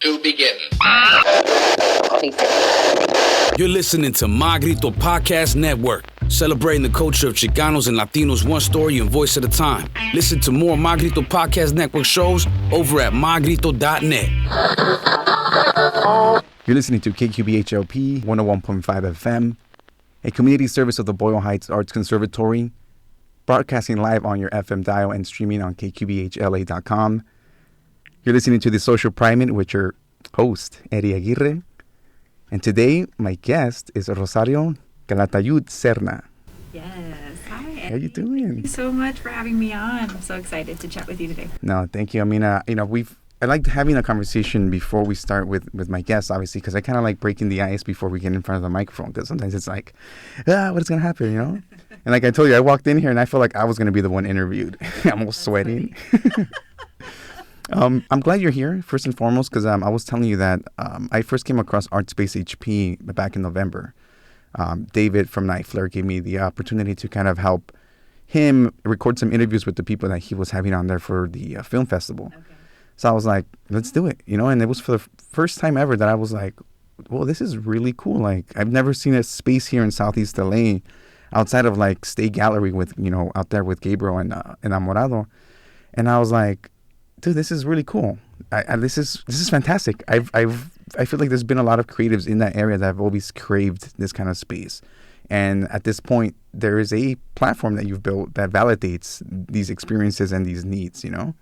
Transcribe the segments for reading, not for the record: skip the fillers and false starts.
to begin. You're listening to Magrito Podcast Network, celebrating the culture of Chicanos and Latinos one story and voice at a time. Listen to more Magrito Podcast Network shows over at magrito.net. You're listening to KQBH-LP 101.5 FM, a community service of the Boyle Heights Arts Conservatory, broadcasting live on your FM dial and streaming on kqbhla.com. You're listening to The Social Primate with your host, Eddie Aguirre. And today, my guest is Rosario Calatayud-Serna. Yes. Hi, Eddie. How you doing? Thank you so much for having me on. I'm so excited to chat with you today. No, thank you. I mean, I like having a conversation before we start with my guests, obviously, because I kind of like breaking the ice before we get in front of the microphone, because sometimes it's like, what is going to happen, you know? And like I told you, I walked in here and I felt like I was going to be the one interviewed. I'm all sweating. I'm glad you're here, first and foremost, because I was telling you that I first came across ArtSpace HP back in November. David from Night Flare gave me the opportunity to kind of help him record some interviews with the people that he was having on there for the film festival. Okay. So I was like, let's do it, you know? And it was for the first time ever that I was like, well, this is really cool. Like, I've never seen a space here in Southeast LA outside of like State Gallery with, you know, out there with Gabriel and Enamorado. And I was like, dude, this is really cool. This is fantastic. I feel like there's been a lot of creatives in that area that have always craved this kind of space. And at this point, there is a platform that you've built that validates these experiences and these needs, you know?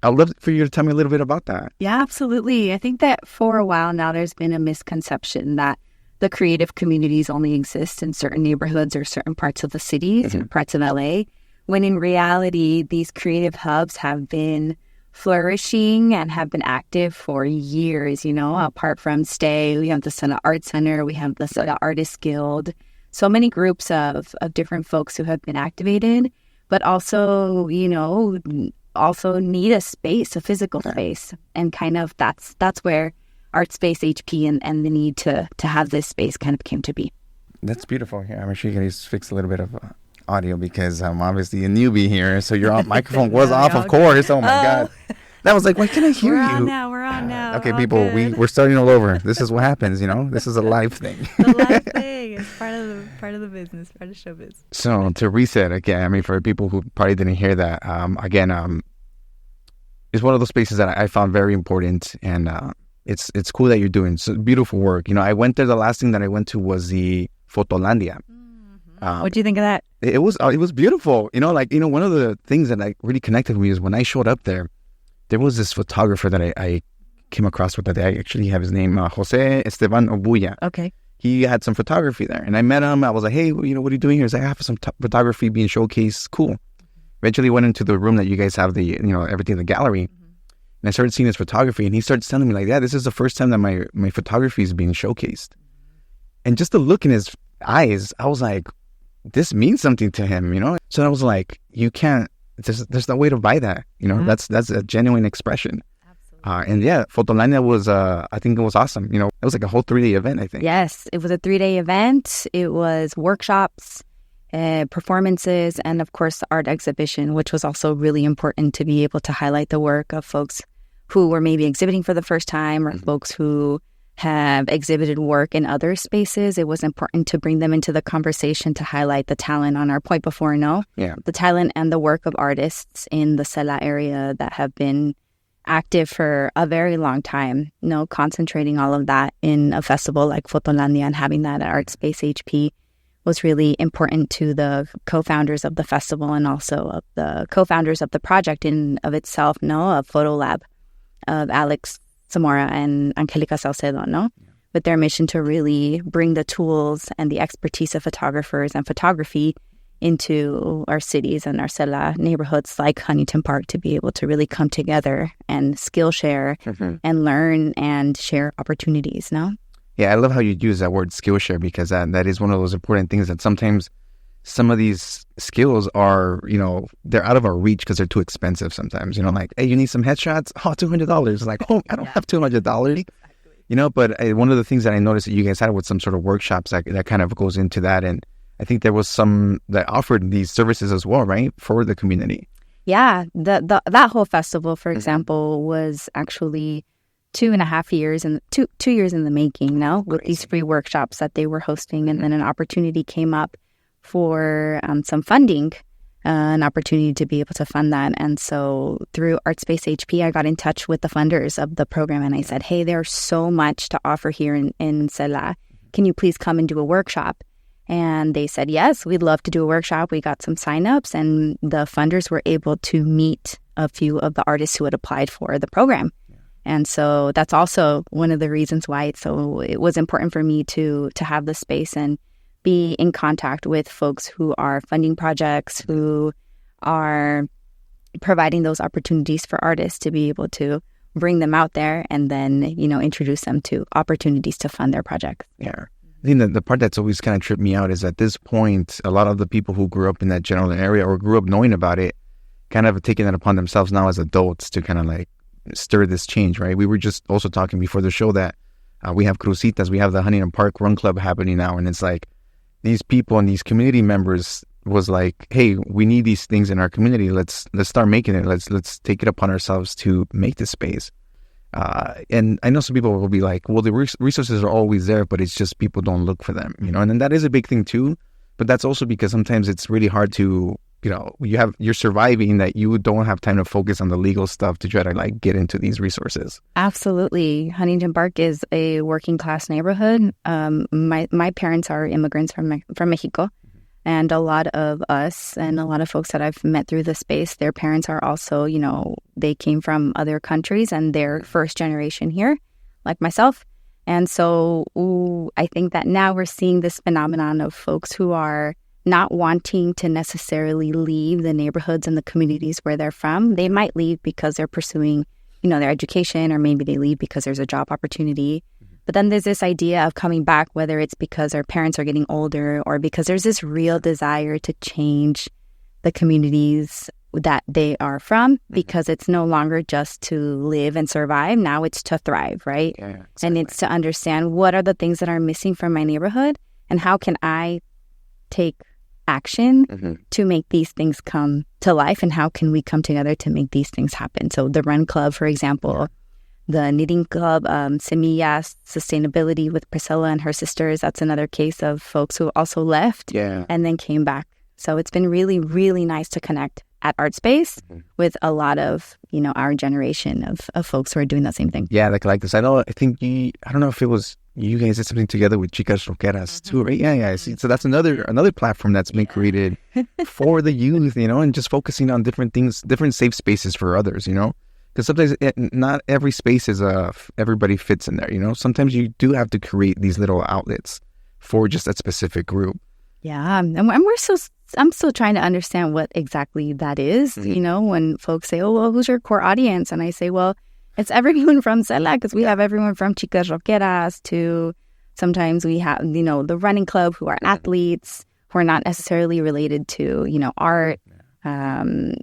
I'd love for you to tell me a little bit about that. Yeah, absolutely. I think that for a while now, there's been a misconception that the creative communities only exist in certain neighborhoods or certain parts of the city, certain parts of LA, when in reality, these creative hubs have been flourishing and have been active for years, you know. Apart from Stay, we have the Sena Art Center, we have the Sena Artists Guild, so many groups of different folks who have been activated, but also, you know, also need a space, a physical space. And kind of that's where ArtSpace HP and the need to have this space kind of came to be. That's beautiful. Yeah, I'm sure you can just fix a little bit of audio because I'm obviously a newbie here. So your microphone was off, of course. Oh, my God. That was like, why can't I hear you? We're on now. Okay, people, we're starting all over. This is what happens, you know? This is a live thing. The live thing. It's part of the business, part of showbiz. So to reset again, I mean, for people who probably didn't hear that, it's one of those spaces that I found very important, and it's cool that you're doing beautiful work. You know, I went there. The last thing that I went to was the Fotolandia. What do you think of that? It was beautiful. You know, like, you know, one of the things that like really connected with me is when I showed up there was this photographer that I came across with that I actually have his name, Jose Esteban Obuya. Okay. He had some photography there, and I met him. I was like, hey, you know, what are you doing here? He's like, I have some photography being showcased. Cool. Eventually went into the room that you guys have the, you know, everything in the gallery. And I started seeing his photography, and he started telling me like, yeah, this is the first time that my photography is being showcased. And just the look in his eyes, I was like, this means something to him, you know? So I was like, you can't, there's no way to buy that, you know? That's a genuine expression. Absolutely. And yeah, Fotolandia was, I think it was awesome. You know, it was like a whole 3-day event, I think. Yes, it was a 3-day event. It was workshops, performances, and of course the art exhibition, which was also really important to be able to highlight the work of folks who were maybe exhibiting for the first time or folks who have exhibited work in other spaces. It was important to bring them into the conversation to highlight the talent on our point before, the talent and the work of artists in the Sela area that have been active for a very long time, you know, concentrating all of that in a festival like Fotolandia and having that at ArtSpace HP was really important to the co-founders of the festival and also of the co-founders of the project in of itself, a photo lab of Alex Zamora and Angelica Salcedo, with their mission to really bring the tools and the expertise of photographers and photography into our cities and our Sela neighborhoods like Huntington Park to be able to really come together and skill share and learn and share opportunities, Yeah, I love how you use that word Skillshare because that is one of those important things that sometimes some of these skills are, you know, they're out of our reach because they're too expensive sometimes. You know, like, hey, you need some headshots? Oh, $200. Like, oh, I don't have $200. Exactly. You know, but one of the things that I noticed that you guys had with some sort of workshops that kind of goes into that. And I think there was some that offered these services as well, right, for the community. Yeah, that whole festival, for example, was actually 2.5 years and 2 years in the making now with these free workshops that they were hosting. And then an opportunity came up for some funding, an opportunity to be able to fund that. And so through ArtSpace HP, I got in touch with the funders of the program. And I said, hey, there's so much to offer here in Cela. Can you please come and do a workshop? And they said, yes, we'd love to do a workshop. We got some signups, and the funders were able to meet a few of the artists who had applied for the program. And so that's also one of the reasons why it was important for me to have the space and be in contact with folks who are funding projects, who are providing those opportunities for artists to be able to bring them out there and then, introduce them to opportunities to fund their projects. Yeah. I think that the part that's always kind of tripped me out is at this point, a lot of the people who grew up in that general area or grew up knowing about it kind of have taken it upon themselves now as adults to kind of like stir this change, right? We were just also talking before the show that we have Crucitas, we have the Huntington Park Run Club happening now, and it's like these people and these community members was like, hey, we need these things in our community. Let's start making it. Let's take it upon ourselves to make this space. And I know some people will be like, well, the resources are always there, but it's just people don't look for them, and then that is a big thing too. But that's also because sometimes it's really hard to, you're surviving that you don't have time to focus on the legal stuff to try to like get into these resources. Absolutely. Huntington Park is a working class neighborhood. My parents are immigrants from Mexico. And a lot of us and a lot of folks that I've met through the space, their parents are also, they came from other countries and they're first generation here, like myself. And so I think that now we're seeing this phenomenon of folks who are not wanting to necessarily leave the neighborhoods and the communities where they're from. They might leave because they're pursuing, their education, or maybe they leave because there's a job opportunity. But then there's this idea of coming back, whether it's because our parents are getting older or because there's this real desire to change the communities that they are from, because it's no longer just to live and survive. Now it's to thrive, right? Yeah, exactly. And it's to understand what are the things that are missing from my neighborhood and how can I take action to make these things come to life, and how can we come together to make these things happen. So the Run Club, for example, the Knitting Club, Semillas, Sustainability with Priscilla and her sisters. That's another case of folks who also left and then came back. So it's been really, really nice to connect at ArtSpace with a lot of, our generation of folks who are doing the same thing. Yeah, like this. I don't know if it was you guys did something together with Chicas Rockeras too, right? Yeah. See, so that's another platform that's been created for the youth, and just focusing on different things, different safe spaces for others, Because sometimes not every space is everybody fits in there, Sometimes you do have to create these little outlets for just that specific group. Yeah, and I'm still trying to understand what exactly that is. When folks say, "Oh, well, who's your core audience?" and I say, "Well, it's everyone from Cela, because we have everyone from Chicas Rockeras to sometimes we have the running club who are athletes who are not necessarily related to art."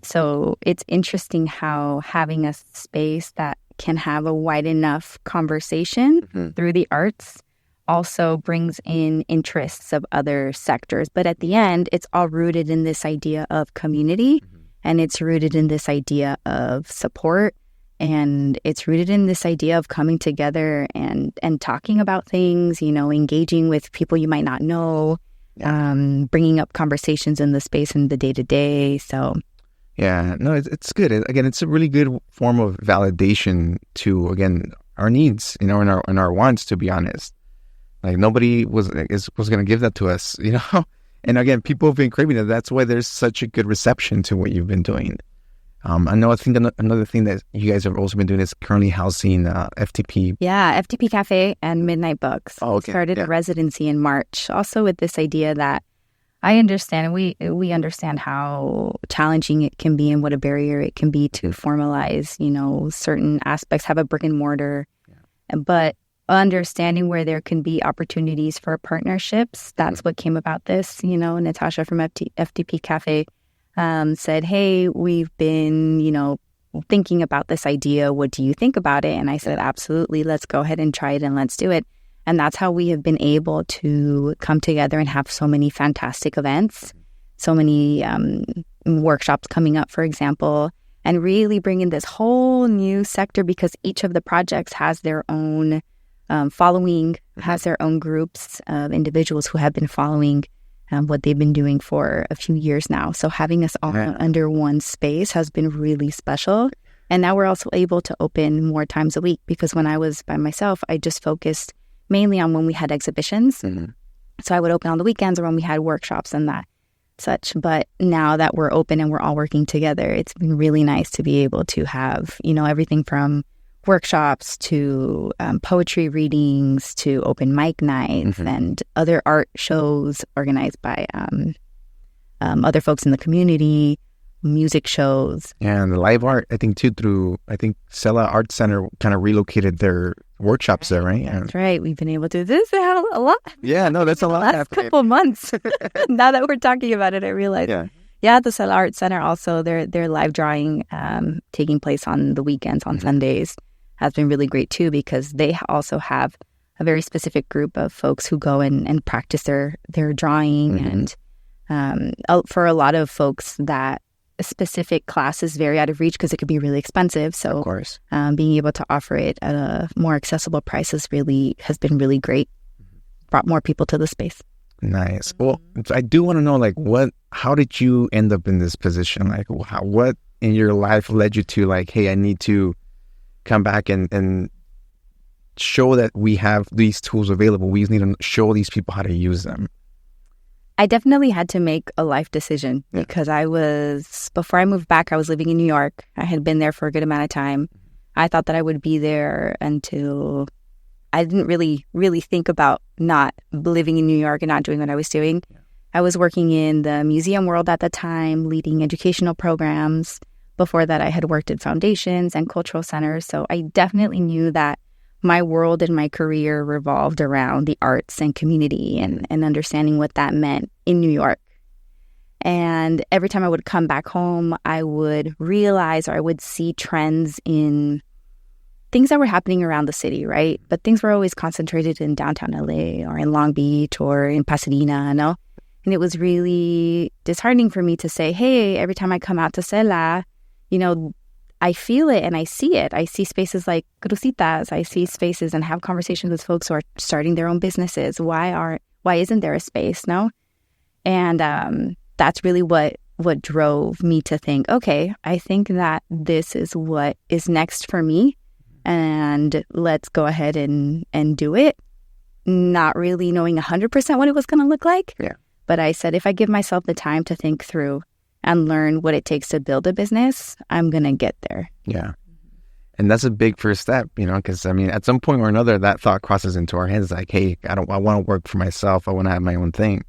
So it's interesting how having a space that can have a wide enough conversation through the arts also brings in interests of other sectors. But at the end, it's all rooted in this idea of community, and it's rooted in this idea of support, and it's rooted in this idea of coming together and talking about things, engaging with people you might not know. Bringing up conversations in the space in the day-to-day. So yeah, no, it's good. Again, it's a really good form of validation to, again, our needs, and our wants, to be honest. Like nobody was going to give that to us, and again, people have been craving it. That's why there's such a good reception to what you've been doing. I know. I think another thing that you guys have also been doing is currently housing FTP. Yeah, FTP Cafe and Midnight Books. Oh, okay. Started a residency in March. Also with this idea that I understand, we understand how challenging it can be and what a barrier it can be to formalize, certain aspects, have a brick and mortar. Yeah. But understanding where there can be opportunities for partnerships, that's what came about this. Natasha from FTP Cafe said, hey, we've been, thinking about this idea. What do you think about it? And I said, absolutely. Let's go ahead and try it and let's do it. And that's how we have been able to come together and have so many fantastic events, so many workshops coming up, for example. and really bring in this whole new sector, because each of the projects has their own following, has their own groups of individuals who have been following what they've been doing for a few years now. So having us all under one space has been really special. And now we're also able to open more times a week, because when I was by myself, I just focused mainly on when we had exhibitions. So I would open on the weekends or when we had workshops and that such. But now that we're open and we're all working together, it's been really nice to be able to have, everything from workshops to poetry readings to open mic nights and other art shows organized by other folks in the community, music shows. And the live art, I think, too, Sela Art Center kind of relocated their workshops there, right? That's right. We've been able to do this a lot. Yeah, no, that's a lot. Last couple of months. Now that we're talking about it, I realize. Yeah, the Sela Art Center also, their live drawing taking place on the weekends, on Sundays, has been really great too, because they also have a very specific group of folks who go and practice their drawing. And for a lot of folks, that specific class is very out of reach because it could be really expensive. So of course, being able to offer it at a more accessible price has been really great. Brought more people to the space. Nice. Well, I do want to know, how did you end up in this position? What in your life led you to hey, I need to come back and show that we have these tools available. We just need to show these people how to use them. I definitely had to make a life decision because before I moved back, I was living in New York. I had been there for a good amount of time. I thought that I would be there until I didn't really think about not living in New York and not doing what I was doing. I was working in the museum world at the time, leading educational programs. Before that, I had worked at foundations and cultural centers. So I definitely knew that my world and my career revolved around the arts and community and understanding what that meant in New York. And every time I would come back home, I would realize, or I would see trends in things that were happening around the city, right? But things were always concentrated in downtown LA or in Long Beach or in Pasadena, no? And it was really disheartening for me to say, hey, every time I come out to Sela, I feel it and I see it. I see spaces like Crucitas. I see spaces and have conversations with folks who are starting their own businesses. Why isn't there a space? No? And that's really what drove me to think, okay, I think that this is what is next for me. And let's go ahead and do it. Not really knowing 100% what it was going to look like. Yeah. But I said, if I give myself the time to think through and learn what it takes to build a business, I'm going to get there. Yeah. And that's a big first step, because at some point or another, that thought crosses into our heads hey, I want to work for myself. I want to have my own thing.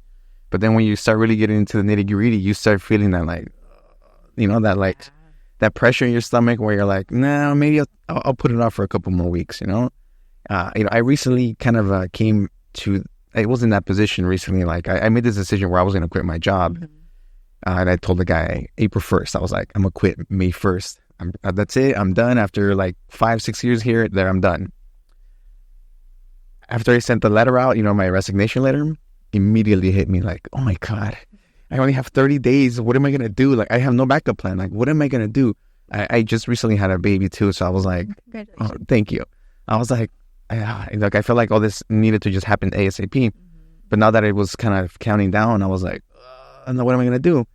But then when you start really getting into the nitty gritty, you start feeling that that pressure in your stomach where you're like, no, maybe I'll put it off for a couple more weeks, I recently kind of came to, I was in that position recently. I made this decision where I was going to quit my job. And I told the guy April 1st, I was like, I'm going to quit May 1st. That's it. I'm done. After 5-6 years here, I'm done. After I sent the letter out, my resignation letter, immediately hit me oh my God, I only have 30 days. What am I going to do? I have no backup plan. What am I going to do? I just recently had a baby too. So I was like, oh, thank you. I was like, I felt like all this needed to just happen ASAP. But now that it was kind of counting down, I was like, I don't know, what am I going to do?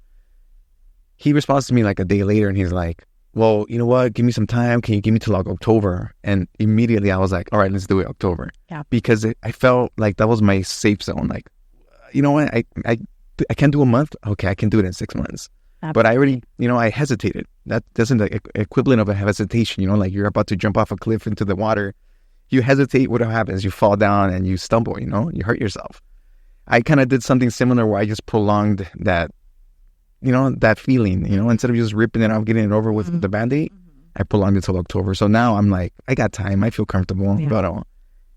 He responds to me a day later and he's like, well, you know what? Give me some time. Can you give me till October? And immediately I was like, all right, let's do it October. Yeah. Because I felt like that was my safe zone. You know what? I can't do a month. Okay, I can do it in 6 months. Absolutely. But I already, I hesitated. That doesn't the equivalent of a hesitation, you're about to jump off a cliff into the water. You hesitate, what happens? You fall down and you stumble, you hurt yourself. I kind of did something similar where I just prolonged that, that feeling, instead of just ripping it off, getting it over with the Band-Aid, I prolonged it till October. So now I'm like, I got time. I feel comfortable. Yeah. But el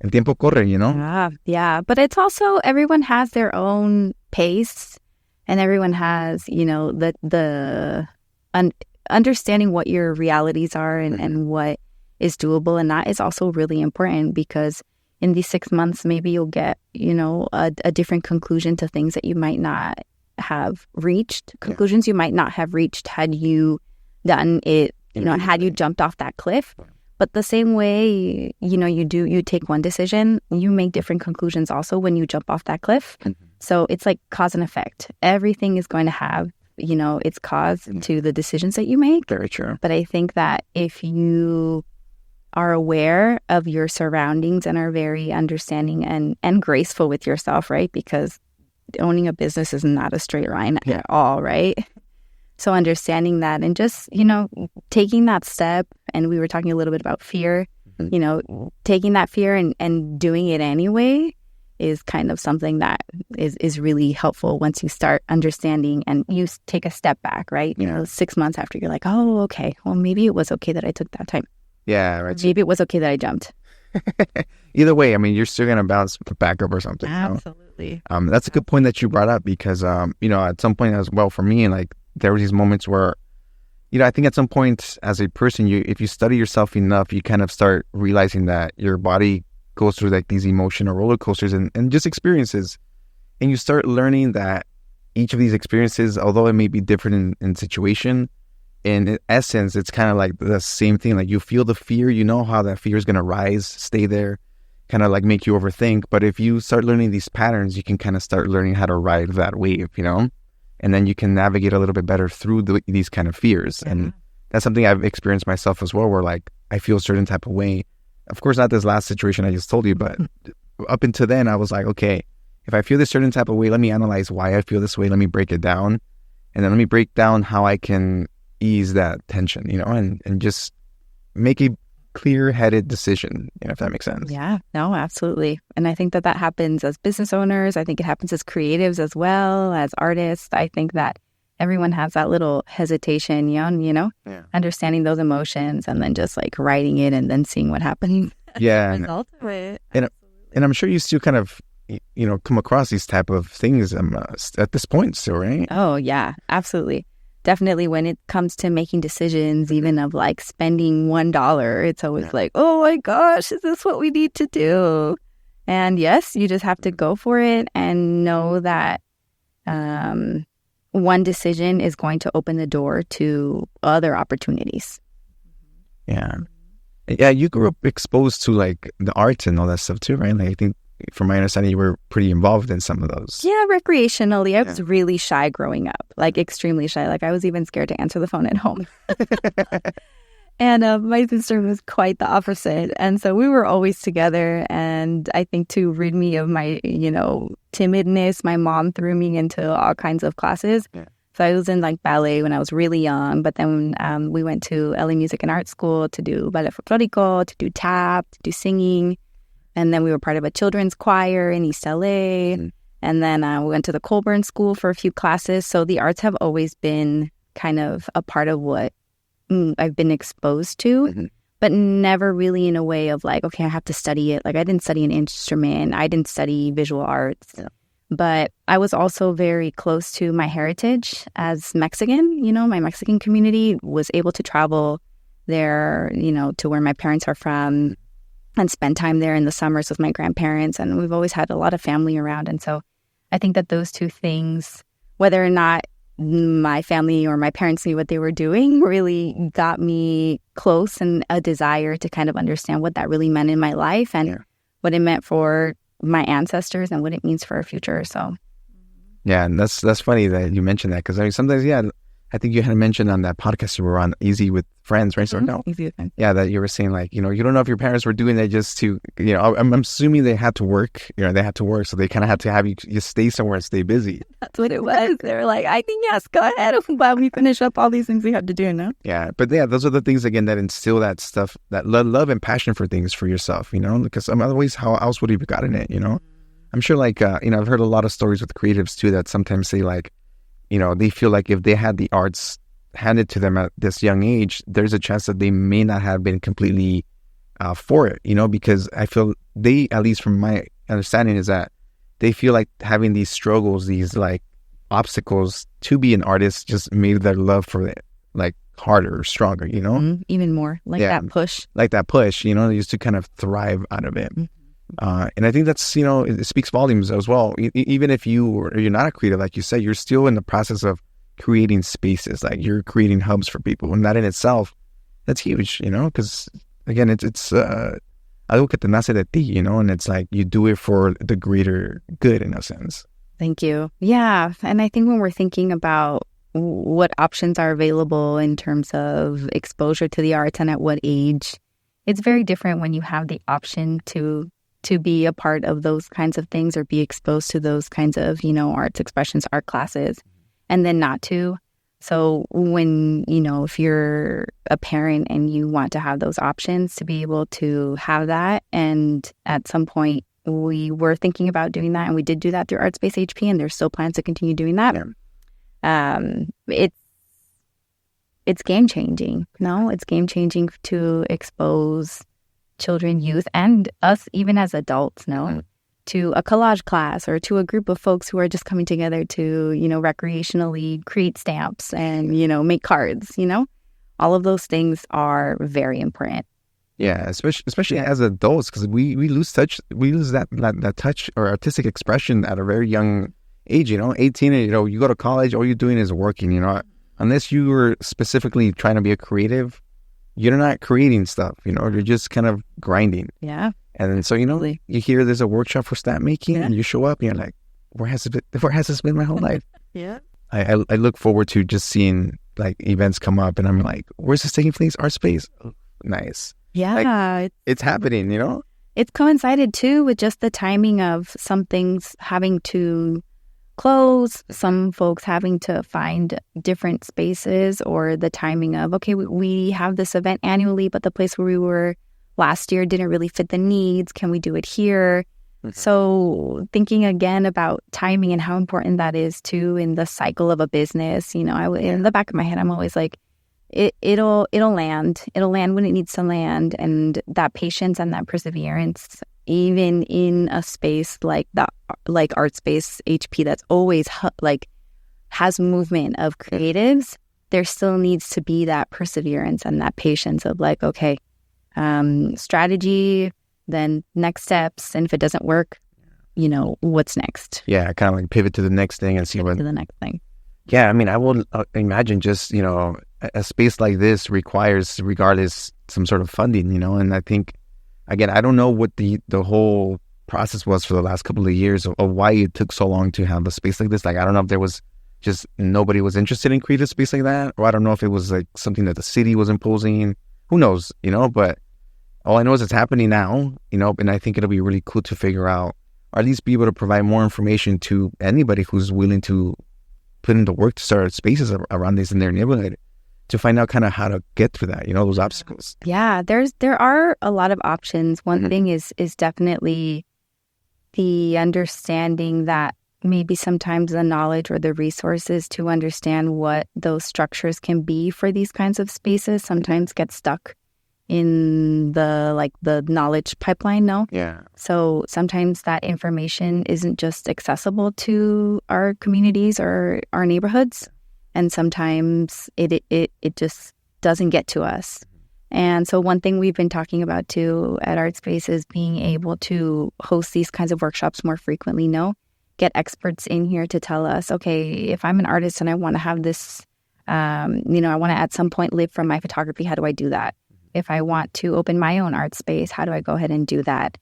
tiempo corre, Yeah. But it's also, everyone has their own pace and everyone has, the understanding what your realities are and what is doable. And that is also really important because in these 6 months, maybe you'll get, a different conclusion to things that you might not have reached, conclusions you might not have reached had you done it, had you jumped off that cliff. But the same way, you take one decision, you make different conclusions also when you jump off that cliff. So it's like cause and effect. Everything is going to have, its cause to the decisions that you make. Very true. But I think that if you are aware of your surroundings and are very understanding and graceful with yourself, right? Because owning a business is not a straight line at all, right? So understanding that and just, taking that step, and we were talking a little bit about fear, taking that fear and doing it anyway is kind of something that is really helpful once you start understanding and you take a step back, right? 6 months after, you're like, oh, okay, well, maybe it was okay that I took that time. Yeah, right. Maybe it was okay that I jumped. Either way, I mean, you're still going to bounce back up or something. Absolutely. That's a good point that you brought up because, at some point as well for me, like there were these moments where, I think at some point as a person, if you study yourself enough, you kind of start realizing that your body goes through like these emotional roller coasters and just experiences. And you start learning that each of these experiences, although it may be different in situation, in essence, it's kind of like the same thing. Like you feel the fear, you know how that fear is going to rise, stay there, kind of like make you overthink. But if you start learning these patterns, you can kind of start learning how to ride that wave, and then you can navigate a little bit better through these kind of fears. Yeah. And that's something I've experienced myself as well, where like I feel a certain type of way. Of course, not this last situation I just told you, but up until then, I was like, okay, if I feel this certain type of way, let me analyze why I feel this way. Let me break it down. And then let me break down how I can ease that tension, and just make a clear-headed decision, if that makes sense. Yeah, no, absolutely. And I think that happens as business owners. I think it happens as creatives as well, as artists. I think that everyone has that little hesitation, understanding those emotions and then just like writing it and then seeing what happens. Yeah. Result of it. And I'm sure you still kind of, come across these type of things at this point still, right? Oh, yeah, absolutely. Definitely when it comes to making decisions, even of like spending $1, it's always like, oh my gosh, is this what we need to do? And yes, you just have to go for it and know that one decision is going to open the door to other opportunities. Yeah. Yeah, you grew up exposed to like the arts and all that stuff too, right? Like I think from my understanding, you were pretty involved in some of those. Yeah, recreationally. I was really shy growing up, like extremely shy. Like I was even scared to answer the phone at home. And my sister was quite the opposite. And so we were always together. And I think to rid me of my, timidness, my mom threw me into all kinds of classes. Yeah. So I was in like ballet when I was really young. But then we went to LA Music and Art School to do ballet folklorico, to do tap, to do singing. And then we were part of a children's choir in East LA. Mm-hmm. And then we went to the Colburn School for a few classes. So the arts have always been kind of a part of what I've been exposed to, but never really in a way of like, okay, I have to study it. Like I didn't study an instrument. I didn't study visual arts. Yeah. But I was also very close to my heritage as Mexican. My Mexican community was able to travel there, to where my parents are from and spend time there in the summers with my grandparents. And we've always had a lot of family around. And so I think that those two things, whether or not my family or my parents knew what they were doing, really got me close and a desire to kind of understand what that really meant in my life and what it meant for my ancestors and what it means for our future. So, yeah, and that's funny that you mentioned that because I mean sometimes, I think you had mentioned on that podcast you were on Easy with Friends, right? So no, Easy with Friends. Yeah, that you were saying like, you don't know if your parents were doing that just to, I'm assuming they had to work, they had to work. So they kind of had to have you stay somewhere and stay busy. That's what it was. They were like, I think, yes, go ahead while we finish up all these things we have to do now. Yeah. But yeah, those are the things, again, that instill that stuff, that love and passion for things for yourself, because otherwise how else would you have gotten it, I'm sure like, I've heard a lot of stories with creatives too that sometimes say like, they feel like if they had the arts handed to them at this young age, there's a chance that they may not have been completely for it, because I feel they, at least from my understanding, is that they feel like having these struggles, these like obstacles to be an artist just made their love for it like harder or stronger, even more that push. Like that push, used to kind of thrive out of it. And I think that's, it speaks volumes as well. Even if you're not a creative, like you said, you're still in the process of creating spaces, like you're creating hubs for people, and that in itself, that's huge, because again, it's I look at the nace de ti, and it's like you do it for the greater good in a sense. Thank you. Yeah. And I think when we're thinking about what options are available in terms of exposure to the arts and at what age, it's very different when you have the option to be a part of those kinds of things or be exposed to those kinds of, arts expressions, art classes, and then not to. So when, if you're a parent and you want to have those options, to be able to have that. And at some point, we were thinking about doing that, and we did do that through ArtSpace HP, and there's still plans to continue doing that. Yeah. It's game changing. No, it's game changing to expose children, youth, and us even as adults, to a collage class or to a group of folks who are just coming together to, recreationally create stamps and, make cards, all of those things are very important. Yeah, especially as adults, because we lose touch. We lose that touch or artistic expression at a very young age. 18, and you go to college, all you're doing is working. Unless you were specifically trying to be a creative, you're not creating stuff. You're just kind of grinding. Yeah. And so you hear there's a workshop for stamp making, and you show up, and you're like, where has this been my whole life? Yeah. I look forward to just seeing like events come up, and I'm like, where's this taking place? ArtSpace. Oh, nice. Yeah. It's happening, It's coincided too with just the timing of some things having to close, some folks having to find different spaces, or the timing of, okay, we have this event annually, but the place where we were last year didn't really fit the needs. Can we do it here? Mm-hmm. So thinking again about timing and how important that is too in the cycle of a business, in the back of my head, I'm always like, It'll land when it needs to land, and that patience and that perseverance, even in a space like ArtSpace HP that's always has movement of creatives, there still needs to be that perseverance and that patience of okay, strategy, then next steps, and if it doesn't work, what's next? Yeah, kind of pivot to the next thing and see what to the next thing. Yeah, I mean, I will imagine just, a space like this requires, regardless, some sort of funding, and I think, again, I don't know what the whole process was for the last couple of years of why it took so long to have a space like this. I don't know if there was just nobody was interested in creating a space like that, or I don't know if it was something that the city was imposing. Who knows, but all I know is it's happening now, and I think it'll be really cool to figure out, or at least be able to provide more information to anybody who's willing to put into work to start spaces around this in their neighborhood, to find out kind of how to get through that, those obstacles. Yeah, there are a lot of options. One thing is definitely the understanding that maybe sometimes the knowledge or the resources to understand what those structures can be for these kinds of spaces sometimes get stuck in the knowledge pipeline, no? Yeah. So sometimes that information isn't just accessible to our communities or our neighborhoods, and sometimes it just doesn't get to us. And so one thing we've been talking about too at ArtSpace is being able to host these kinds of workshops more frequently, get experts in here to tell us, okay, if I'm an artist and I want to have this, I want to at some point live from my photography, how do I do that? If I want to open my own art space, how do I go ahead and do that?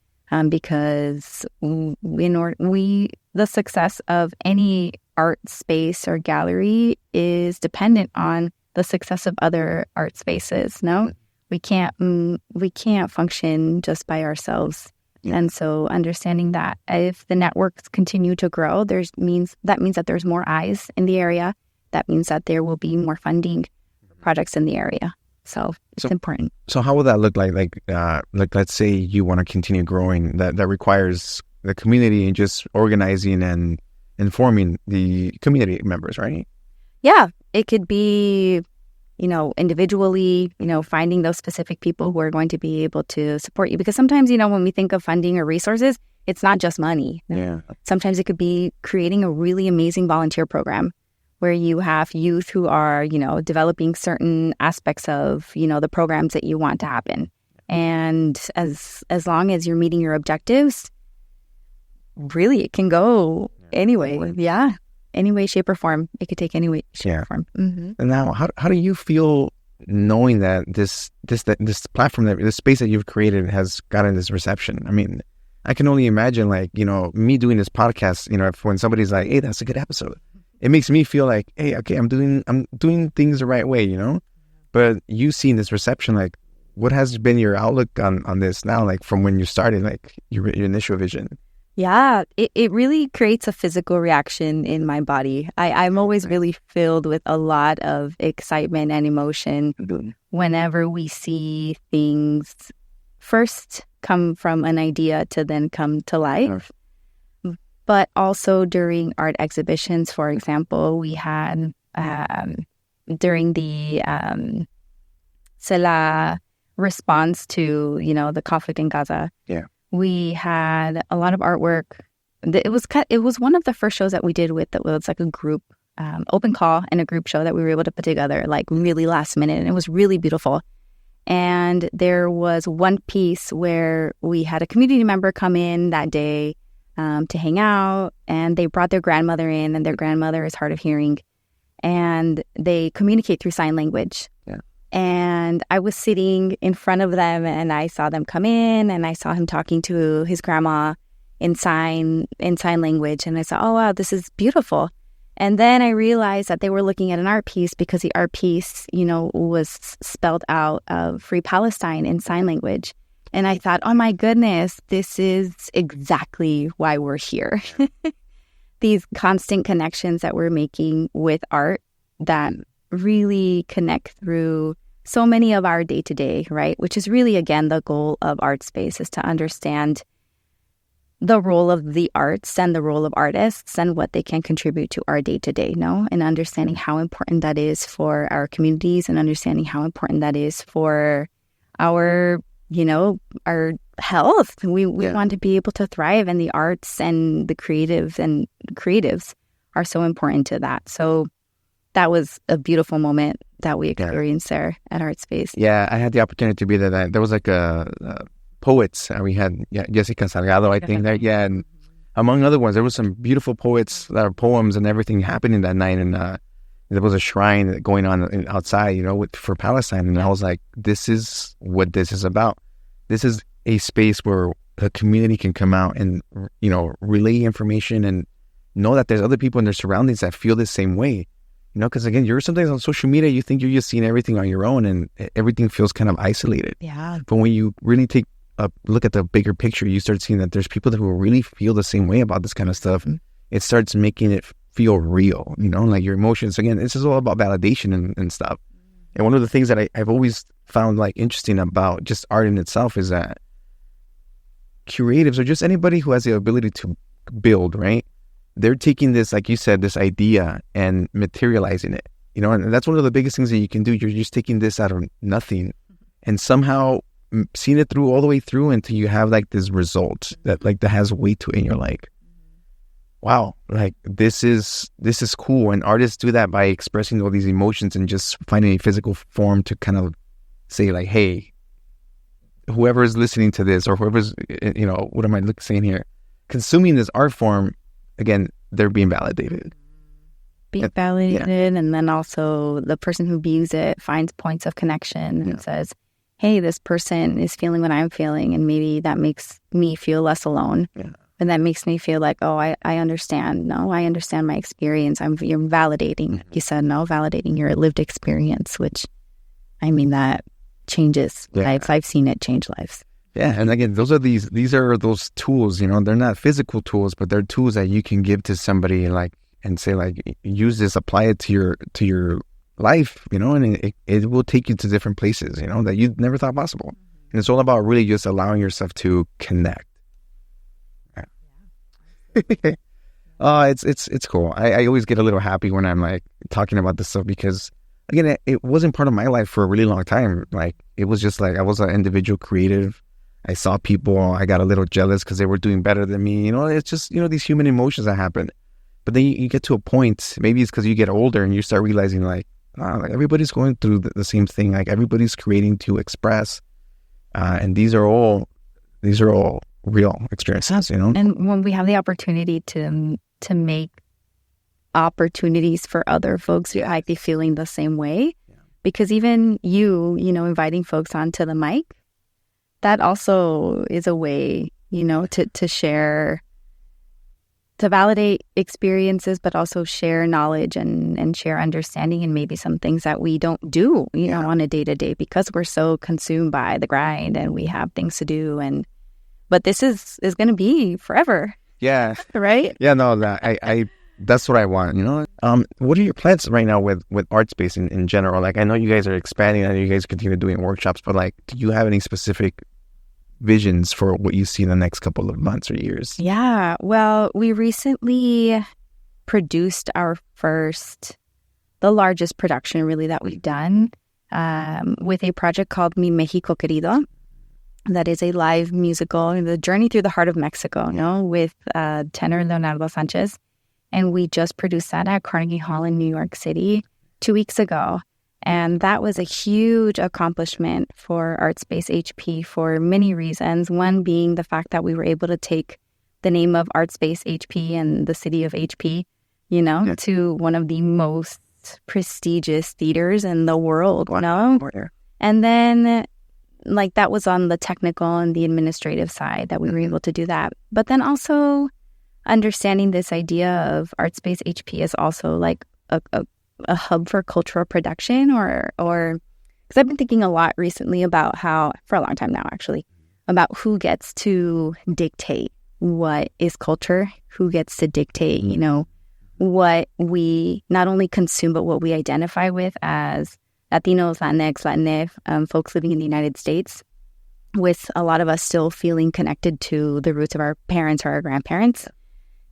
Because the success of any art space or gallery is dependent on the success of other art spaces. No, we can't function just by ourselves. Yeah. And so understanding that if the networks continue to grow, that means that there's more eyes in the area. That means that there will be more funding projects in the area. So it's important. So how would that look like? Like let's say you want to continue growing. That requires the community and just organizing and informing the community members, right? Yeah, it could be, individually, finding those specific people who are going to be able to support you. Because sometimes, when we think of funding or resources, it's not just money. Yeah. Sometimes it could be creating a really amazing volunteer program where you have youth who are, developing certain aspects of, the programs that you want to happen. And as long as you're meeting your objectives, really, it can go anyway. Yeah. any way, shape, or form. It could take any way, shape, or form. And now, how do you feel knowing that this platform, this space that you've created has gotten this reception? I mean, I can only imagine, like, you know, me doing this podcast, you know, if when somebody's like, hey, that's a good episode, it makes me feel like, hey, okay, I'm doing things the right way, you know? But you seeing this reception, like, what has been your outlook on this now, like from when you started, like your initial vision? Yeah, it really creates a physical reaction in my body. I'm always really filled with a lot of excitement and emotion whenever we see things first come from an idea to then come to life. But also during art exhibitions, for example, we had during the Sela response to, you know, the conflict in Gaza. Yeah. We had a lot of artwork. It was one of the first shows that we did with it was like a group open call and a group show that we were able to put together like really last minute, and it was really beautiful. And there was one piece where we had a community member come in that day to hang out, and they brought their grandmother in, and their grandmother is hard of hearing, and they communicate through sign language. Yeah. And I was sitting in front of them, and I saw them come in, and I saw him talking to his grandma in sign language, and I said, oh wow, this is beautiful. And then I realized that they were looking at an art piece because the art piece, you know, was spelled out of Free Palestine in sign language. And I thought, oh my goodness, this is exactly why we're here. These constant connections that we're making with art that really connect through so many of our day-to-day, right? Which is really, again, the goal of ArtSpace, is to understand the role of the arts and the role of artists and what they can contribute to our day-to-day, no? And understanding how important that is for our communities, and understanding how important that is for our, you know, our health. We want to be able to thrive, and the arts and the creatives are so important to that. So that was a beautiful moment that we experienced there at ArtSpace. Yeah, I had the opportunity to be there. There was like a poets. We had Jessica Salgado, I think. There, yeah, and among other ones, there was some beautiful poets, poems, and everything happening that night. And there was a shrine going on outside, you know, for Palestine. And I was like, this is what this is about. This is a space where the community can come out and, you know, relay information and know that there's other people in their surroundings that feel the same way. You know, because again, you're sometimes on social media, you think you're just seeing everything on your own, and everything feels kind of isolated. Yeah. But when you really take a look at the bigger picture, you start seeing that there's people who really feel the same way about this kind of stuff. And it starts making it feel real, you know, like your emotions. Again, this is all about validation and stuff. And one of the things that I've always found like interesting about just art in itself is that creatives, or just anybody who has the ability to build, right? They're taking this, like you said, this idea and materializing it, you know, and that's one of the biggest things that you can do. You're just taking this out of nothing and somehow seeing it through all the way through until you have like this result that has weight to it. And you're like, wow, like this is cool. And artists do that by expressing all these emotions and just finding a physical form to kind of say like, hey, whoever is listening to this, or whoever's, you know, what am I saying here? Consuming this art form, again, they're being validated. And then also the person who views it finds points of connection and says, hey, this person is feeling what I'm feeling, and maybe that makes me feel less alone. Yeah. And that makes me feel like, oh, I understand. No, I understand my experience. You're validating. You said, no, validating your lived experience, which, I mean, that changes lives. I've seen it change lives. Yeah, and again, these are those tools, you know, they're not physical tools, but they're tools that you can give to somebody, like, and say like, use this, apply it to your life, you know, and it will take you to different places, you know, that you never thought possible. And it's all about really just allowing yourself to connect. It's cool. I always get a little happy when I'm like talking about this stuff, because again, it wasn't part of my life for a really long time. Like, it was just like I was an individual creative. I saw people, I got a little jealous because they were doing better than me. You know, it's just, you know, these human emotions that happen. But then you get to a point, maybe it's because you get older and you start realizing like everybody's going through the same thing. Like, everybody's creating to express. And these are all real experiences, you know? And when we have the opportunity to make opportunities for other folks who might be feeling the same way. Yeah. Because even you know, inviting folks onto the mic, that also is a way, you know, to share, to validate experiences, but also share knowledge and share understanding, and maybe some things that we don't do, you know, on a day-to-day because we're so consumed by the grind and we have things to do. But this is going to be forever. Yeah. Right? Yeah, no, I that's what I want, you know? What are your plans right now with ArtSpace in general? Like, I know you guys are expanding, I know you guys continue doing workshops, but like, do you have any specific visions for what you see in the next couple of months or years? Yeah, well, we recently produced our the largest production really that we've done with a project called Mi Mexico Querido. That is a live musical, the journey through the heart of Mexico, you know, with tenor Leonardo Sanchez. And we just produced that at Carnegie Hall in New York City 2 weeks ago. And that was a huge accomplishment for ArtSpace HP for many reasons. One being the fact that we were able to take the name of ArtSpace HP and the city of HP, you know, to one of the most prestigious theaters in the world, you know? And then, like, that was on the technical and the administrative side that we were able to do that. But then also understanding this idea of ArtSpace HP is also like a hub for cultural production, or because I've been thinking a lot recently about how, for a long time now actually, about who gets to dictate what is culture, who gets to dictate, you know, what we not only consume, but what we identify with as Latinos, Latinx, Latinx, folks living in the United States, with a lot of us still feeling connected to the roots of our parents or our grandparents.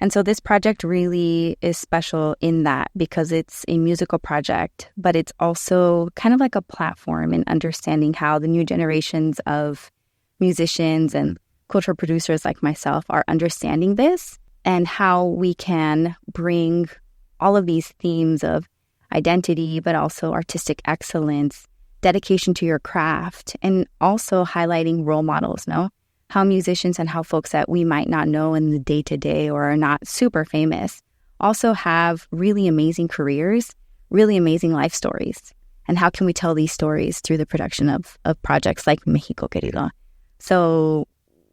And so this project really is special in that because it's a musical project, but it's also kind of like a platform in understanding how the new generations of musicians and cultural producers like myself are understanding this, and how we can bring all of these themes of identity, but also artistic excellence, dedication to your craft, and also highlighting role models, no? How musicians and how folks that we might not know in the day-to-day or are not super famous also have really amazing careers, really amazing life stories. And how can we tell these stories through the production of projects like Mexico Querido? So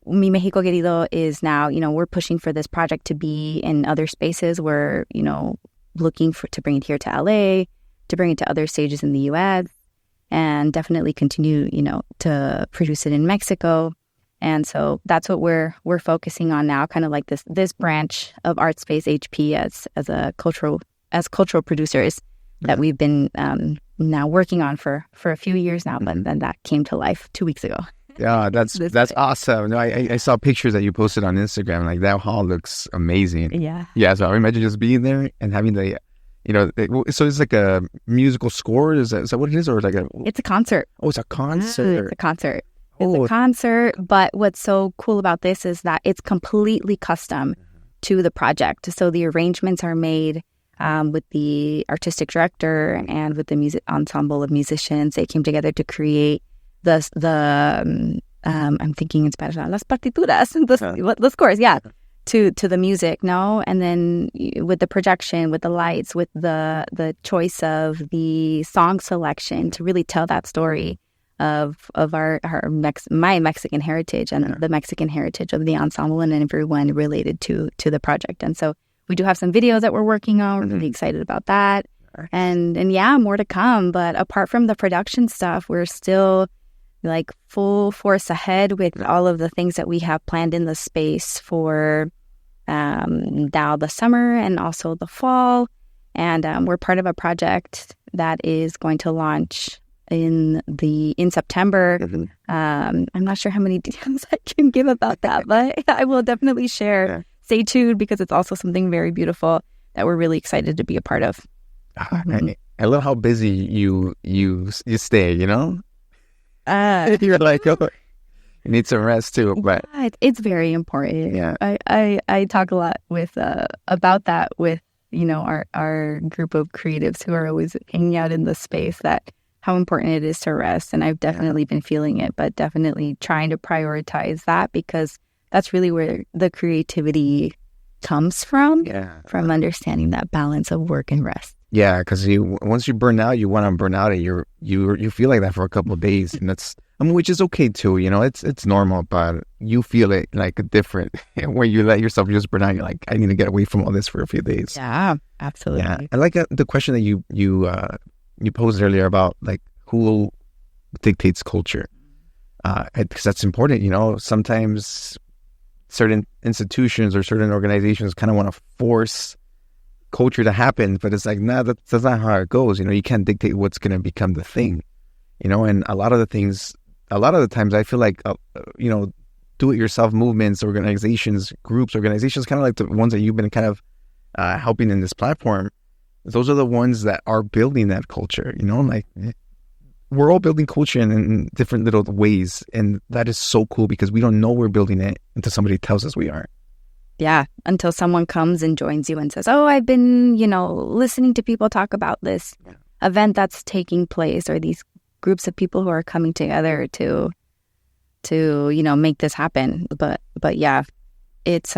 Mi Mexico Querido is now, you know, we're pushing for this project to be in other spaces. We're, you know, looking to bring it here to LA, to bring it to other stages in the US, and definitely continue, you know, to produce it in Mexico. And so that's what we're focusing on now, kind of like this branch of ArtSpace HP as cultural producers that we've been now working on for a few years now, but then that came to life 2 weeks ago. Yeah, that's awesome. No, I saw pictures that you posted on Instagram. Like, that hall looks amazing. Yeah. Yeah, so I imagine just being there and having the, you know, so it's like a musical score. Is that what it is, or like a? It's a concert. Oh, it's a concert. It's a concert. It's a concert, but what's so cool about this is that it's completely custom to the project. So the arrangements are made with the artistic director and with the music ensemble of musicians. They came together to create I'm thinking in Spanish now, las partituras, the scores, yeah, to the music, no? And then with the projection, with the lights, with the choice of the song selection to really tell that story of my Mexican heritage and the Mexican heritage of the ensemble and everyone related to the project. And so we do have some videos that we're working on. We're really excited about that. And yeah, more to come. But apart from the production stuff, we're still like full force ahead with all of the things that we have planned in the space for now the summer and also the fall. And we're part of a project that is going to launch in September. I'm not sure how many details I can give about that, but I will definitely share. Yeah. Stay tuned, because it's also something very beautiful that we're really excited to be a part of. I love how busy you stay, you know? You're like, oh, you need some rest too, but it's very important. Yeah. I talk a lot with about that with, you know, our group of creatives who are always hanging out in the space, that how important it is to rest. And I've definitely been feeling it, but definitely trying to prioritize that, because that's really where the creativity comes from Yeah. from understanding that balance of work and rest. Yeah, because once you burn out, you want to burn out, and you feel like that for a couple of days, and that's which is okay too. It's normal, but you feel it like different when you let yourself just burn out. You're like, I need to get away from all this for a few days. Yeah, absolutely. Yeah, I like the question that you posed earlier about like who dictates culture, because that's important. Sometimes certain institutions or certain organizations kind of want to force culture to happen, but it's like, nah, that's not how it goes. You can't dictate what's going to become the thing. And a lot of the times I feel like do-it-yourself movements, organizations, kind of like the ones that you've been kind of helping in this platform. Those are the ones that are building that culture. Like we're all building culture in different little ways, and that is so cool because we don't know we're building it until somebody tells us we are. Yeah, until someone comes and joins you and says, oh, I've been, listening to people talk about this event that's taking place, or these groups of people who are coming together to make this happen. But yeah, it's,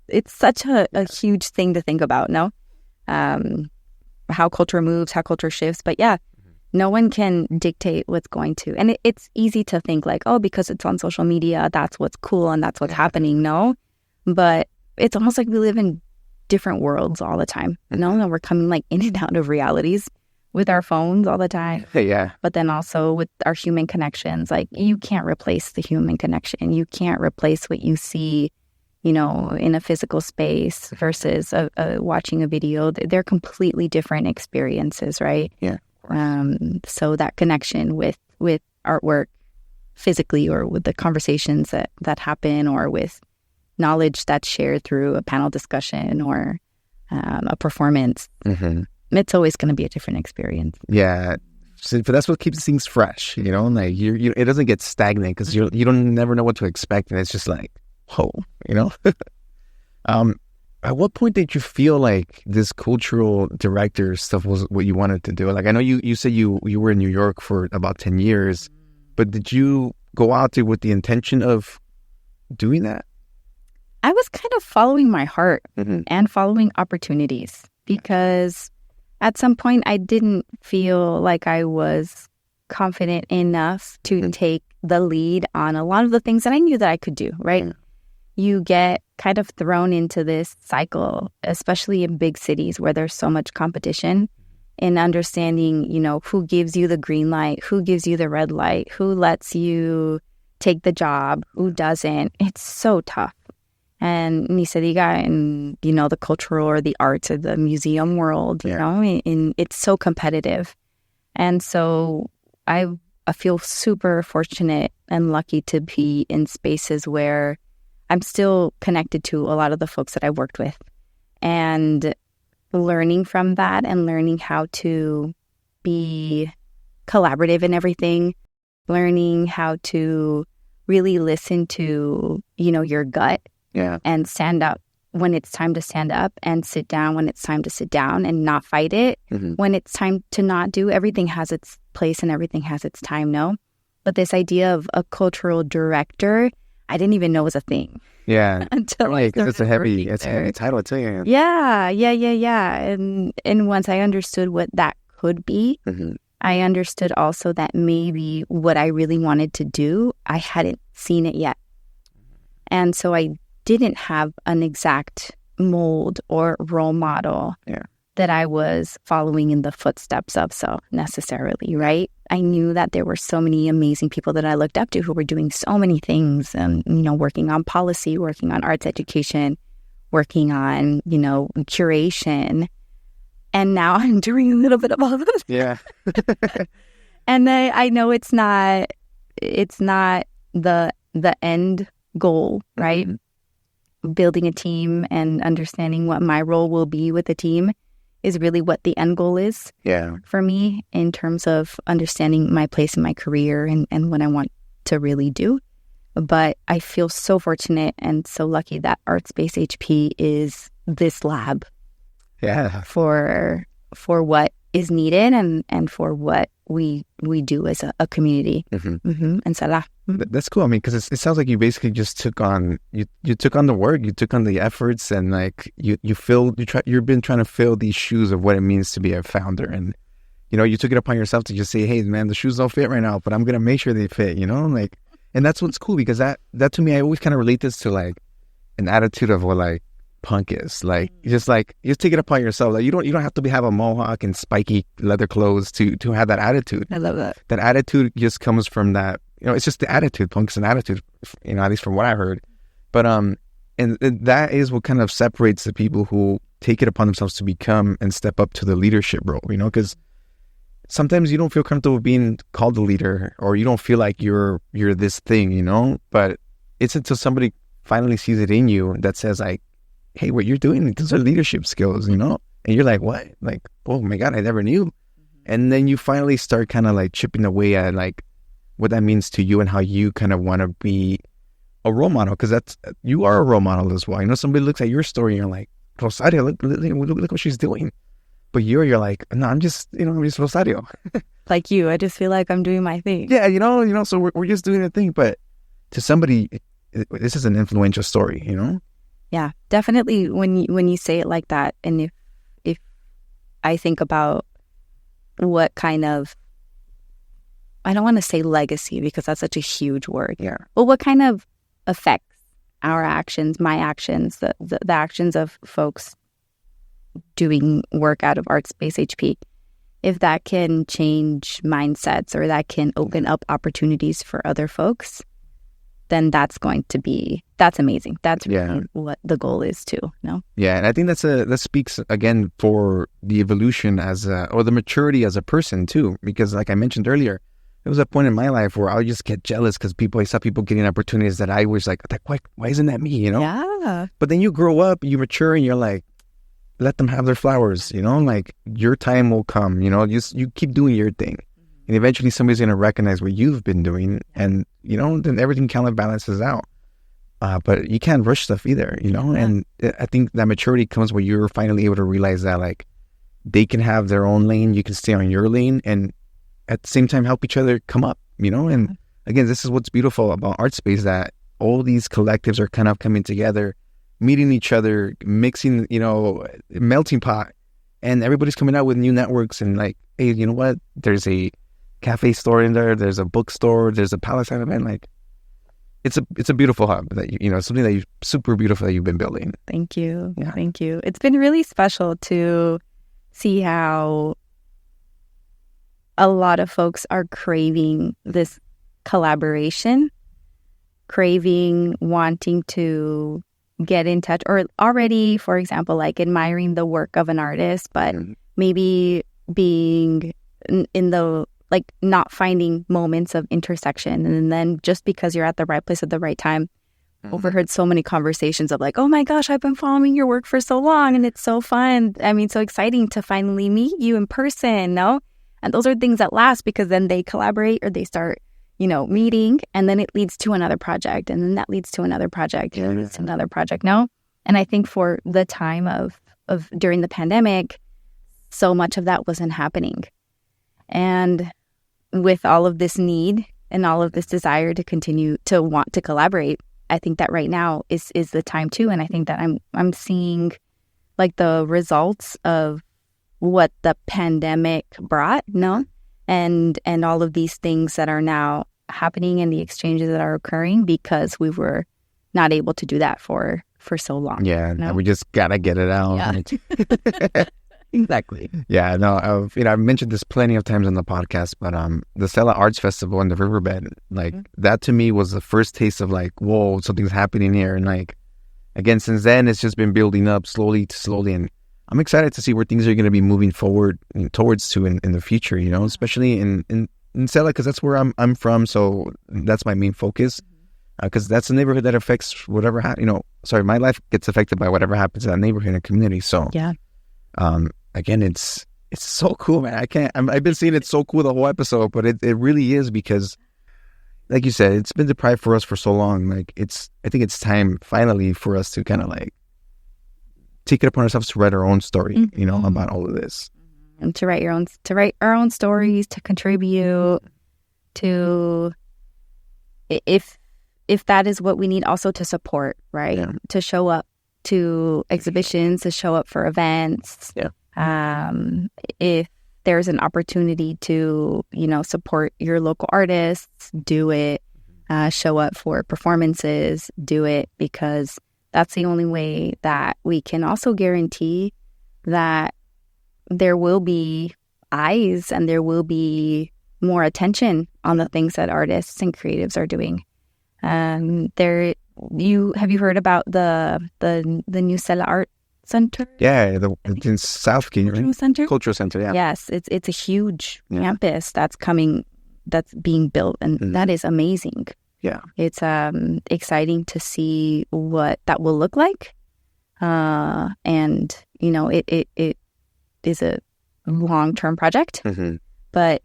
it's such a huge thing to think about, no? How culture moves, how culture shifts. But yeah, no one can dictate what's going to. And it's easy to think like, oh, because it's on social media, that's what's cool and that's what's happening. No, but it's almost like we live in different worlds all the time. And we're coming like in and out of realities with our phones all the time. Yeah. But then also with our human connections, like you can't replace the human connection. You can't replace what you see, in a physical space versus watching a video. They're completely different experiences, right? Yeah. So that connection with artwork physically, or with the conversations that happen, or with knowledge that's shared through a panel discussion or a performance, it's always going to be a different experience. Yeah. But that's what keeps things fresh, like it doesn't get stagnant because you don't never know what to expect. And it's just like, whoa, At what point did you feel like this cultural director stuff was what you wanted to do? Like, I know you said you were in New York for about 10 years, but did you go out there with the intention of doing that? I was kind of following my heart and following opportunities, because at some point I didn't feel like I was confident enough to take the lead on a lot of the things that I knew that I could do, right? You get kind of thrown into this cycle, especially in big cities where there's so much competition, in understanding, who gives you the green light, who gives you the red light, who lets you take the job, who doesn't. It's so tough. And ni se diga in, the cultural or the arts or the museum world, it's so competitive. And so I feel super fortunate and lucky to be in spaces where I'm still connected to a lot of the folks that I worked with, and learning from that and learning how to be collaborative in everything, learning how to really listen to, your gut and stand up when it's time to stand up, and sit down when it's time to sit down, and not fight it when it's time to not do. Everything has its place and everything has its time, no? But this idea of a cultural director, I didn't even know was a thing. Yeah. Until it's a heavy title, I tell you. Yeah. And once I understood what that could be, I understood also that maybe what I really wanted to do, I hadn't seen it yet. And so I didn't have an exact mold or role model that I was following in the footsteps of so necessarily, right? I knew that there were so many amazing people that I looked up to who were doing so many things, and, working on policy, working on arts education, working on, curation. And now I'm doing a little bit of all of this. Yeah. And I know it's not the end goal, right? Building a team and understanding what my role will be with the team is really what the end goal is for me, in terms of understanding my place in my career and what I want to really do. But I feel so fortunate and so lucky that ArtSpace HP is this lab for what is needed and for what we do as a community. And Salah. That's cool. I mean, because it sounds like you basically just took on you took on the work, you took on the efforts, and like you've been trying to fill these shoes of what it means to be a founder, and you took it upon yourself to just say, hey man, the shoes don't fit right now, but I'm gonna make sure they fit. Like, and that's what's cool, because that to me, I always kind of relate this to like an attitude of what like punk is like. You just take it upon yourself. Like you don't have to have a mohawk and spiky leather clothes to have that attitude. I love that. That attitude just comes from that. It's just the attitude. Punk's an attitude, at least from what I heard. But and that is what kind of separates the people who take it upon themselves to become and step up to the leadership role. Because sometimes you don't feel comfortable being called a leader, or you don't feel like you're this thing. But it's until somebody finally sees it in you that says like, hey, what you're doing, those are leadership skills, and you're like, what? Like, oh my God, I never knew. And then you finally start kind of like chipping away at like what that means to you and how you kind of want to be a role model, because you are a role model as well. Somebody looks at your story and you're like, Rosario, look what she's doing. But you're like, no, I'm just Rosario. Like you, I just feel like I'm doing my thing. Yeah, so we're just doing a thing. But to somebody, this is an influential story, Yeah, definitely. When you say it like that, and if I think about what kind of, I don't want to say legacy because that's such a huge word. Yeah. But what kind of affects our actions, my actions, the actions of folks doing work out of ArtSpace HP, if that can change mindsets or that can open up opportunities for other folks, then that's amazing. That's really what the goal is too. No? Yeah, and I think that speaks again for the evolution or the maturity as a person too, because like I mentioned earlier, there was a point in my life where I would just get jealous because I saw people getting opportunities that I was like, why isn't that me? Yeah. But then you grow up, you mature, and you're like, let them have their flowers. Like your time will come. You keep doing your thing, and eventually somebody's going to recognize what you've been doing, and then everything kind of balances out. But you can't rush stuff either, And I think that maturity comes when you're finally able to realize that like they can have their own lane, you can stay on your lane, and at the same time help each other come up, And again, this is what's beautiful about ArtSpace, that all these collectives are kind of coming together, meeting each other, mixing, melting pot, and everybody's coming out with new networks and like, hey, you know what? There's a cafe store in there. There's a bookstore. There's a Palestine event. Like, it's a beautiful hub that something that super beautiful that you've been building. Thank you. Yeah. Thank you. It's been really special to see how a lot of folks are craving this collaboration, wanting to get in touch, or already, for example, like admiring the work of an artist, but maybe being in the, like, not finding moments of intersection. And then just because you're at the right place at the right time, overheard so many conversations of like, oh my gosh, I've been following your work for so long and it's so fun. I mean, so exciting to finally meet you in person, no? And those are things that last, because then they collaborate or they start, meeting, and then it leads to another project, and then that leads to another project, and leads to another project, no? And I think for the time of during the pandemic, so much of that wasn't happening. And with all of this need and all of this desire to continue to want to collaborate, I think that right now is the time too. And I think that I'm seeing like the results of what the pandemic brought, no? And all of these things that are now happening and the exchanges that are occurring because we were not able to do that for so long. Yeah, no? We just gotta get it out. Yeah. Exactly. Yeah, no, I've mentioned this plenty of times on the podcast, but the Stella Arts Festival in the Riverbed, like that to me was the first taste of like, whoa, something's happening here. And like, again, since then, it's just been building up slowly, and I'm excited to see where things are going to be moving forward towards in the future, especially in Stella, because that's where I'm from. So that's my main focus, because that's the neighborhood that affects whatever, my life gets affected by whatever happens in that neighborhood and community. So yeah. Again, it's so cool, man. I've been seeing it so cool the whole episode, but it really is, because like you said, it's been deprived for us for so long. Like I think it's time finally for us to kind of like take it upon ourselves to write our own story, about all of this. to write our own stories, to contribute, to if that is what we need, also to support, right? Yeah. To show up to exhibitions, to show up for events. Yeah. If there's an opportunity to, support your local artists, do it. Show up for performances, do it, because that's the only way that we can also guarantee that there will be eyes and there will be more attention on the things that artists and creatives are doing. Have you heard about the new Sela Art Center? Yeah, it's in Southgate, right? Cultural Center, yeah. Yes, it's a huge campus that's being built, and that is amazing. Yeah. It's exciting to see what that will look like. And, it is a long-term project, but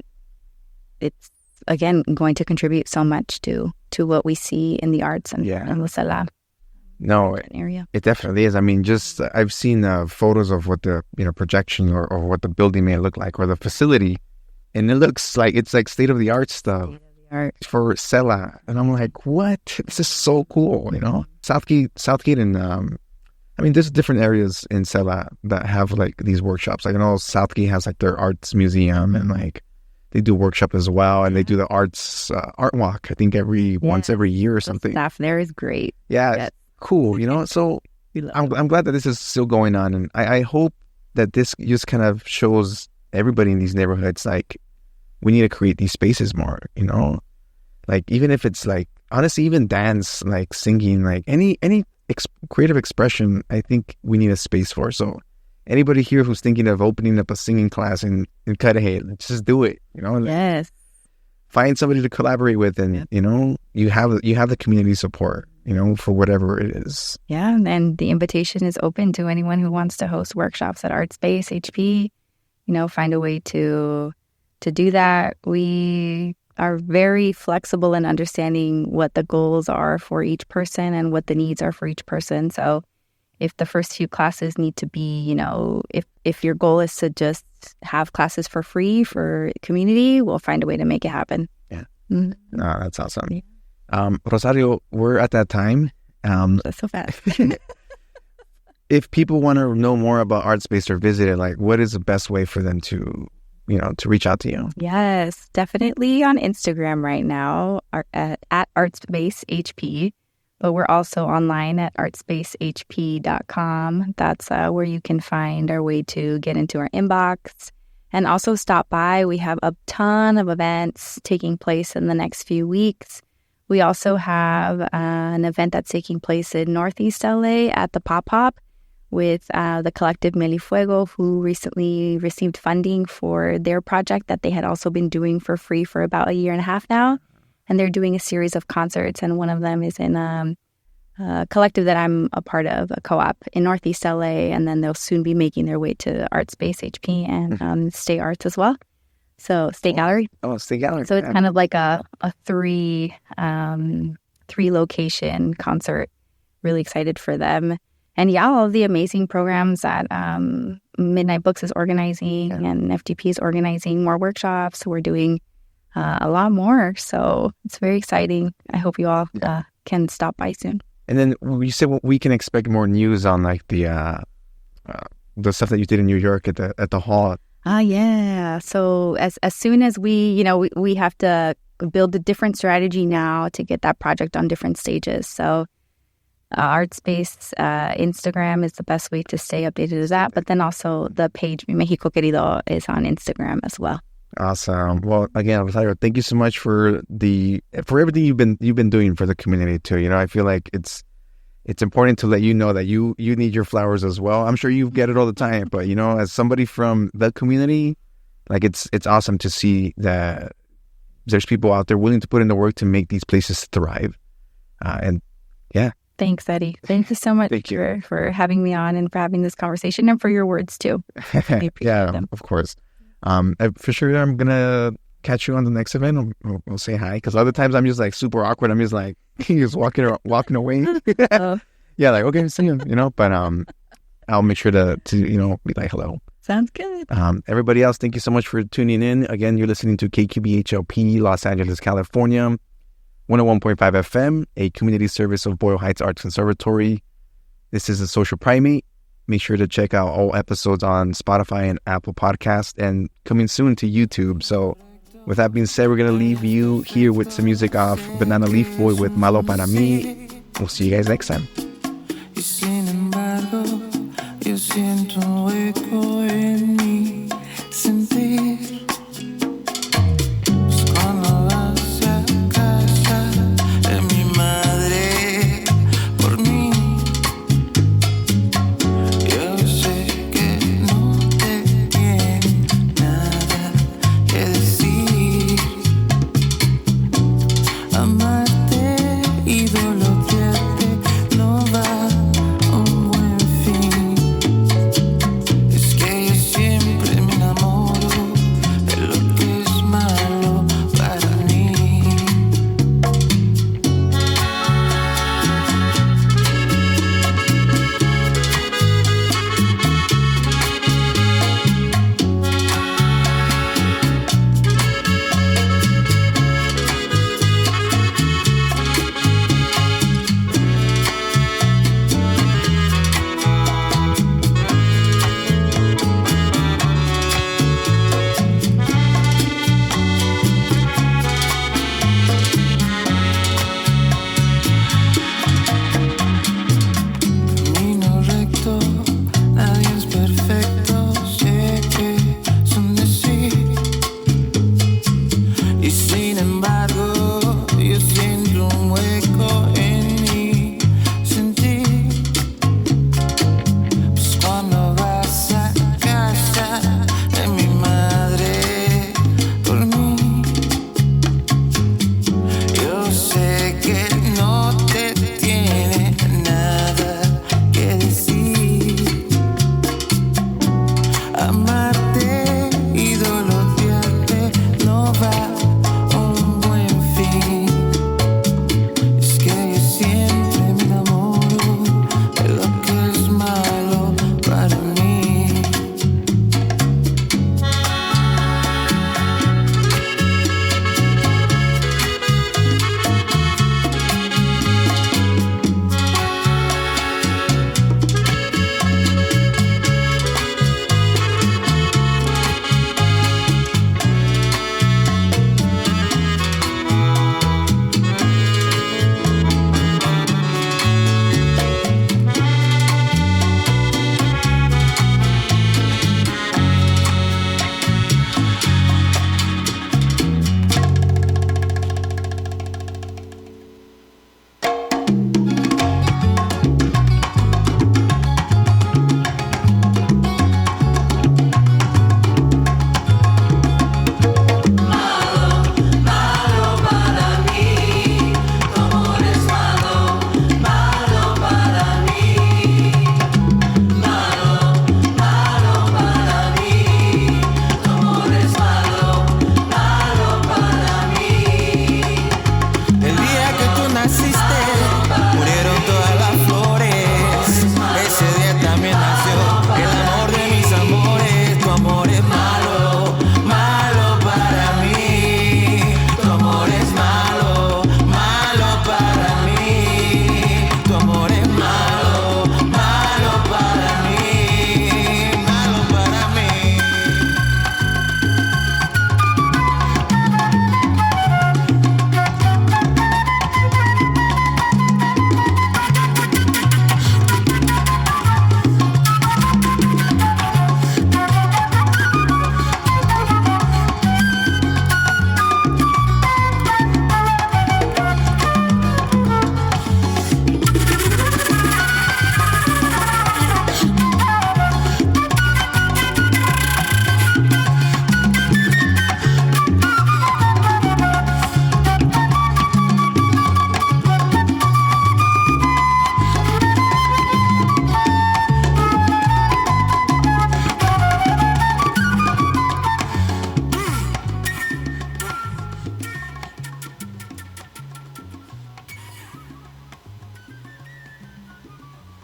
it's, again, going to contribute so much to what we see in the arts and the Sela area. It definitely is. I mean, I've seen photos of what the projection or what the building may look like, or the facility, and it looks like it's like state-of-the-art stuff for Sela, and I'm like, what? This is so cool, Southgate, and I mean, there's different areas in Sela that have like these workshops. Like, I know Southgate has like their arts museum, and like they do workshop as well, and they do the arts art walk. I think once every year or something. The staff there is great. Yeah, it's cool. So I'm glad that this is still going on, and I hope that this just kind of shows everybody in these neighborhoods, like, we need to create these spaces more. Like, even if it's like, honestly, even dance, like singing, like any creative expression, I think we need a space for. So anybody here who's thinking of opening up a singing class in Cudahy, let's just do it. Yes. Find somebody to collaborate with, and you have the community support, for whatever it is. Yeah, and the invitation is open to anyone who wants to host workshops at ArtSpace HP. Find a way to do that. We are very flexible in understanding what the goals are for each person and what the needs are for each person. So if the first few classes need to be, if your goal is to just have classes for free for community, we'll find a way to make it happen. Yeah. No, that's awesome. Yeah. Rosario, we're at that time. That's so fast. If people want to know more about ArtSpace or visit it, like, what is the best way for them to reach out to you? Yes, definitely on Instagram right now at ArtSpace HP. But we're also online at artspacehp.com. That's where you can find our way to get into our inbox. And also stop by. We have a ton of events taking place in the next few weeks. We also have an event that's taking place in Northeast LA at the Pop Hop with the collective Melifuego, who recently received funding for their project that they had also been doing for free for about a year and a half now. And they're doing a series of concerts, and one of them is in a collective that I'm a part of, a co-op in Northeast LA, and then they'll soon be making their way to ArtSpace HP and Stay Arts as well. So State Gallery. Oh, State Gallery. So it's kind of like a three location concert. Really excited for them. And all of the amazing programs that Midnight Books is organizing and FDP is organizing, more workshops. We're doing a lot more. So it's very exciting. I hope you all can stop by soon. And then you said we can expect more news on like the stuff that you did in New York at the hall. Yeah. So as soon as we have to build a different strategy now to get that project on different stages. So ArtSpace Instagram is the best way to stay updated as that. But then also the page Mexico Querido is on Instagram as well. Awesome. Well, again, Rosario, thank you so much for everything you've been doing for the community too. I feel like it's important to let you know that you need your flowers as well. I'm sure you get it all the time, but as somebody from the community, like it's awesome to see that there's people out there willing to put in the work to make these places thrive. And yeah. Thanks, Eddie. Thank you so much for having me on and for having this conversation and for your words too. I appreciate them. Of course. For sure, I'm gonna catch you on the next event. We'll say hi, because other times I'm just like super awkward. I'm just like just walking away. Yeah, like, okay, see you. But I'll make sure to be like hello. Sounds good. Everybody else, thank you so much for tuning in. Again, you're listening to KQBHLP, Los Angeles, California, 101.5 FM, a community service of Boyle Heights Arts Conservatory. This is a Social Primate. Make sure to check out all episodes on Spotify and Apple Podcasts, and coming soon to YouTube. So with that being said, we're going to leave you here with some music off Banana Leaf Boy with Malo Para Mi. We'll see you guys next time.